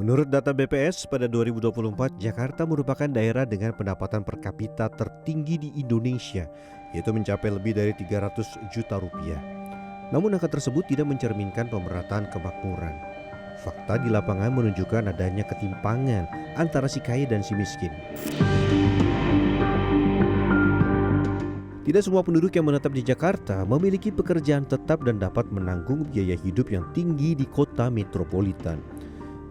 Menurut data BPS, pada 2024, Jakarta merupakan daerah dengan pendapatan per kapita tertinggi di Indonesia, yaitu mencapai lebih dari 300 juta rupiah. Namun angka tersebut tidak mencerminkan pemerataan kemakmuran. Fakta di lapangan menunjukkan adanya ketimpangan antara si kaya dan si miskin. Tidak semua penduduk yang menetap di Jakarta memiliki pekerjaan tetap dan dapat menanggung biaya hidup yang tinggi di kota metropolitan.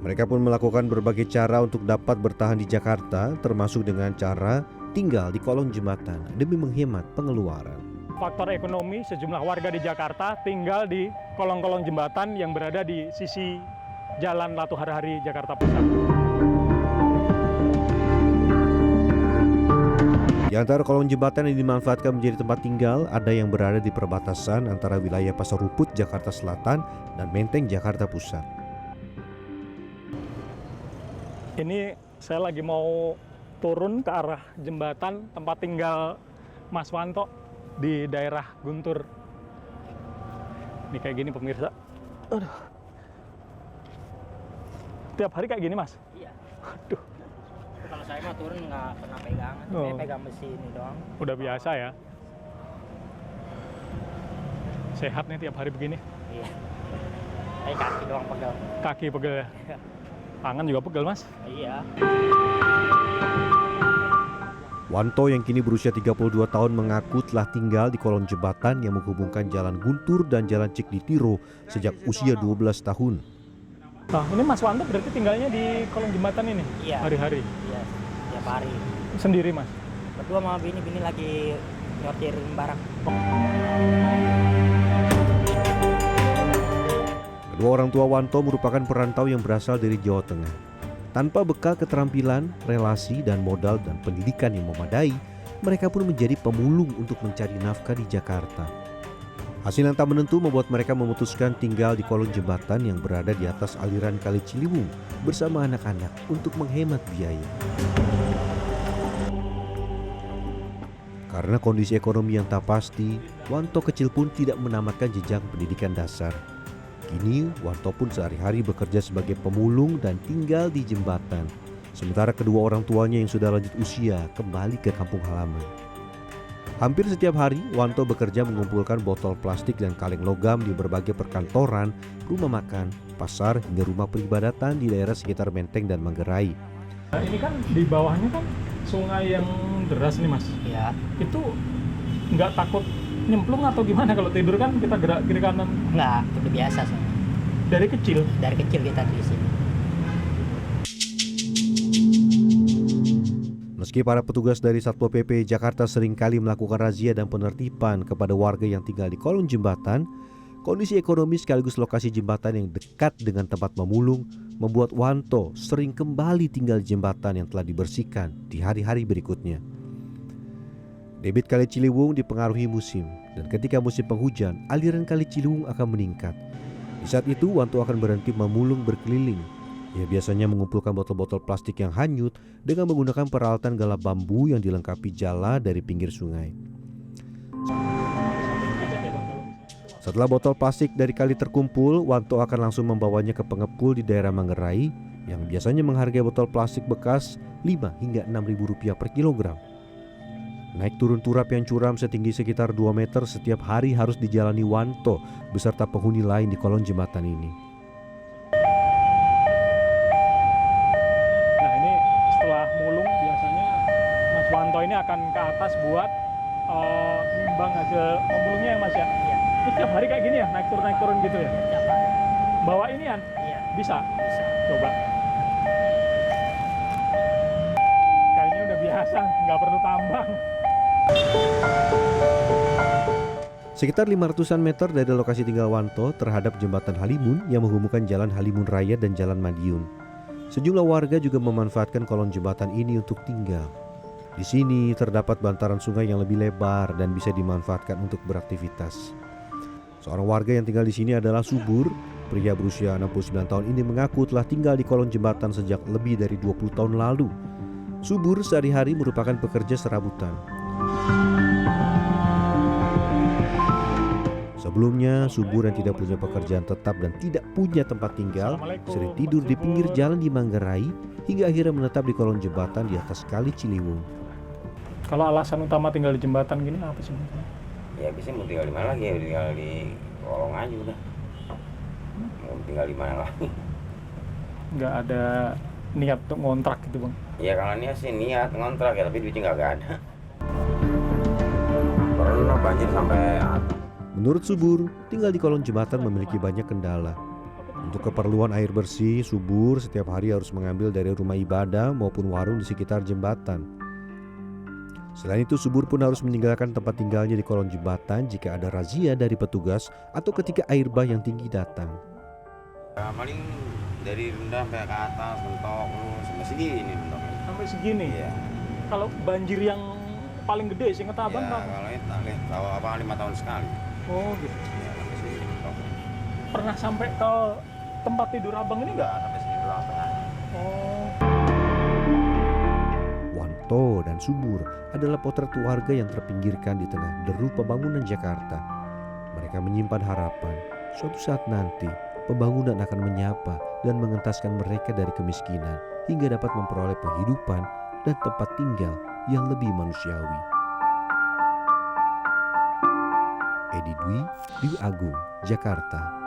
Mereka pun melakukan berbagai cara untuk dapat bertahan di Jakarta, termasuk dengan cara tinggal di kolong jembatan demi menghemat pengeluaran. Faktor ekonomi, sejumlah warga di Jakarta tinggal di kolong-kolong jembatan yang berada di sisi Jalan Latu Harahari, Jakarta Pusat. Di antara kolong jembatan yang dimanfaatkan menjadi tempat tinggal, ada yang berada di perbatasan antara wilayah Pasar Rumput, Jakarta Selatan, dan Menteng, Jakarta Pusat. Ini saya lagi mau turun ke arah jembatan tempat tinggal Mas Wanto di daerah Guntur. Ini kayak gini pemirsa. Aduh. Tiap hari kayak gini, Mas? Iya. Aduh. Kalau saya mah turun nggak pernah pegangan, saya pegang besi ini doang. Udah biasa ya. Sehat nih tiap hari begini. Iya. Saya kaki doang pegel. Kaki pegel ya? Tangan juga pegel, Mas? Iya. Wanto yang kini berusia 32 tahun mengaku telah tinggal di kolong jembatan yang menghubungkan Jalan Guntur dan Jalan Cikditiro sejak usia 12 tahun. Nah, ini Mas Wanto berarti tinggalnya di kolong jembatan ini? Iya. Hari-hari? Iya, tiap hari. Sendiri, Mas? Berdua sama bini lagi nyortir barang. Kedua orang tua Wanto merupakan perantau yang berasal dari Jawa Tengah. Tanpa bekal keterampilan, relasi, dan modal dan pendidikan yang memadai, mereka pun menjadi pemulung untuk mencari nafkah di Jakarta. Hasil yang tak menentu membuat mereka memutuskan tinggal di kolong jembatan yang berada di atas aliran Kali Ciliwung bersama anak-anak untuk menghemat biaya. Karena kondisi ekonomi yang tak pasti, Wanto kecil pun tidak menamatkan jenjang pendidikan dasar. Kini, Wanto pun sehari-hari bekerja sebagai pemulung dan tinggal di jembatan. Sementara kedua orang tuanya yang sudah lanjut usia kembali ke kampung halaman. Hampir setiap hari, Wanto bekerja mengumpulkan botol plastik dan kaleng logam di berbagai perkantoran, rumah makan, pasar, hingga rumah peribadatan di daerah sekitar Menteng dan Manggarai. Nah, ini kan di bawahnya kan sungai yang deras nih, Mas. Iya. Itu nggak takut nyemplung atau gimana kalau tidur kan kita gerak kiri kanan? Nggak, itu udah biasa sih. Dari kecil? Dari kecil kita di sini. Meski para petugas dari Satpol PP Jakarta seringkali melakukan razia dan penertiban kepada warga yang tinggal di kolong jembatan, kondisi ekonomi sekaligus lokasi jembatan yang dekat dengan tempat memulung membuat Wanto sering kembali tinggal di jembatan yang telah dibersihkan di hari-hari berikutnya. Debit Kali Ciliwung dipengaruhi musim, dan ketika musim penghujan, aliran Kali Ciliwung akan meningkat. Di saat itu, Wanto akan berhenti memulung berkeliling. Ia biasanya mengumpulkan botol-botol plastik yang hanyut dengan menggunakan peralatan galap bambu yang dilengkapi jala dari pinggir sungai. Setelah botol plastik dari kali terkumpul, Wanto akan langsung membawanya ke pengepul di daerah Manggarai yang biasanya menghargai botol plastik bekas 5 hingga 6.000 rupiah per kilogram. Naik turun turap yang curam setinggi sekitar 2 meter setiap hari harus dijalani Wanto beserta penghuni lain di kolong jembatan ini. Nah, ini setelah mulung biasanya Mas Wanto ini akan ke atas buat nimbang hasil memulungnya ya, Mas ya? Iya. Ini setiap hari kayak gini ya, naik turun gitu ya? Tiap hari. Bawa inian? Iya. Bisa? Bisa. Coba. Kayaknya udah biasa, nggak perlu tambang. Sekitar 500-an meter dari lokasi tinggal Wanto terhadap jembatan Halimun yang menghubungkan Jalan Halimun Raya dan Jalan Madiun. Sejumlah warga juga memanfaatkan kolong jembatan ini untuk tinggal. Di sini terdapat bantaran sungai yang lebih lebar dan bisa dimanfaatkan untuk beraktivitas. Seorang warga yang tinggal di sini adalah Subur. Pria berusia 69 tahun ini mengaku telah tinggal di kolong jembatan sejak lebih dari 20 tahun lalu. Subur sehari-hari merupakan pekerja serabutan. Sebelumnya, Subur yang tidak punya pekerjaan tetap dan tidak punya tempat tinggal sering tidur di pinggir jalan di Manggarai hingga akhirnya menetap di kolong jembatan di atas Kali Ciliwung. Kalau alasan utama tinggal di jembatan gini apa sih? Ya biasanya mau tinggal di mana lagi ya, tinggal di kolong aja udah. Mau tinggal di mana lagi? Nggak ada niat untuk ngontrak gitu bang? Ya kalau niat sih niat ngontrak ya, tapi duitnya nggak ada. Pernah banjir sampai atap. Menurut Subur, tinggal di kolong jembatan memiliki banyak kendala. Untuk keperluan air bersih, Subur setiap hari harus mengambil dari rumah ibadah maupun warung di sekitar jembatan. Selain itu, Subur pun harus meninggalkan tempat tinggalnya di kolong jembatan jika ada razia dari petugas atau ketika air bah yang tinggi datang. Ya, paling dari rendah sampai ke atas, mentok, sampai segini mentoknya. Sampai segini? Iya. Kalau banjir yang paling gede sih kata abang Ya, Bang? kalau itu tahu apa 5 tahun sekali. Oh gitu. Ya, sampai segini mentoknya. Pernah sampai ke tempat tidur abang ini nggak? Nggak sampai segini doang tengah. Oh. Wanto dan Subur adalah potret warga yang terpinggirkan di tengah deru pembangunan Jakarta. Mereka menyimpan harapan suatu saat nanti pembangunan akan menyapa dan mengentaskan mereka dari kemiskinan hingga dapat memperoleh penghidupan dan tempat tinggal yang lebih manusiawi. Edi Dwi, Dwi Agung, Jakarta.